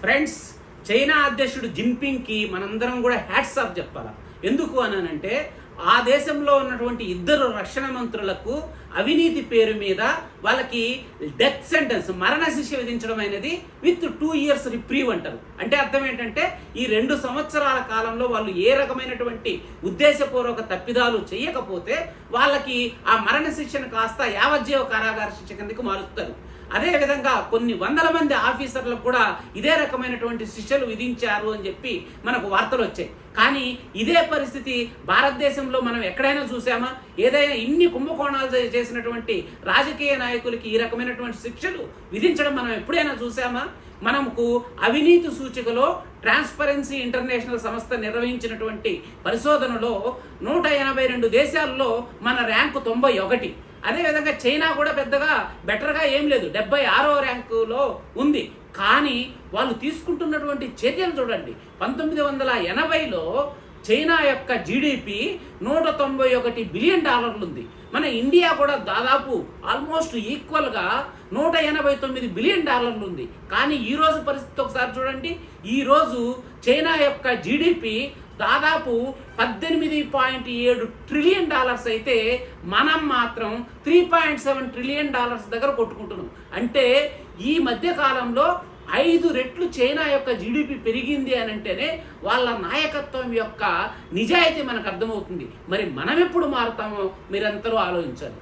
Friends, China అధ్యక్షుడు జిన్పింగ్కి మనందరం కూడా హ్యాట్స్ ఆఫ్ చెప్పాలి. ఎందుకు అనంటే ఆ దేశంలో ఉన్నటువంటి ఇద్దరు రక్షణ మంత్రులకు అవినీతి పేరు మీద వాళ్ళకి డెత్ సెంటెన్స్, మరణ శిక్ష విధించడం అనేది విత్ 2 years రిప్రీవ్ అంటారు. అంటే అర్థం ఏంటంటే ఈ 2 సంవత్సరాల కాలంలో వాళ్ళు ఏ రకమైనటువంటి ఉద్దేశపూర్వక తప్పిదాలు చేయకపోతే వాళ్ళకి ఆ మరణ శిక్షను కాస్త యావజ్జీవ కారాగార శిక్ష కిందకి మారుస్తారు. అదేవిధంగా కొన్ని వందల మంది ఆఫీసర్లకు కూడా ఇదే రకమైనటువంటి శిక్షలు విధించారు అని చెప్పి మనకు వార్తలు వచ్చాయి. కానీ ఇదే పరిస్థితి భారతదేశంలో మనం ఎక్కడైనా చూసామా? ఏదైనా ఇన్ని కుంభకోణాలు చేసినటువంటి రాజకీయ నాయకులకి ఈ రకమైనటువంటి శిక్షలు విధించడం మనం ఎప్పుడైనా చూసామా? మనకు అవినీతి సూచికలో ట్రాన్స్పరెన్సీ ఇంటర్నేషనల్ సంస్థ నిర్వహించినటువంటి పరిశోధనలో 182 దేశాల్లో మన ర్యాంకు 91. అదేవిధంగా చైనా కూడా పెద్దగా బెటర్గా ఏం లేదు, 76వ ర్యాంకులో ఉంది. కానీ వాళ్ళు తీసుకుంటున్నటువంటి చర్యలు చూడండి. 1980లో చైనా యొక్క జీడిపి $191 బిలియన్ ఉంది. మన ఇండియా కూడా దాదాపు ఆల్మోస్ట్ ఈక్వల్గా $189 బిలియన్ ఉంది. కానీ ఈరోజు పరిస్థితి ఒకసారి చూడండి. ఈరోజు చైనా యొక్క జీడిపి దాదాపు $18.7 ట్రిలియన్ అయితే మనం మాత్రం $3.7 ట్రిలియన్ దగ్గర కొట్టుకుంటున్నాం. అంటే ఈ మధ్య కాలంలో 5 రెట్లు చైనా యొక్క జీడిపి పెరిగింది అని అంటేనే వాళ్ళ నాయకత్వం యొక్క నిజాయితీ మనకు అర్థమవుతుంది. మరి మనం ఎప్పుడు మారుతామో మీరందరూ ఆలోచించాలి.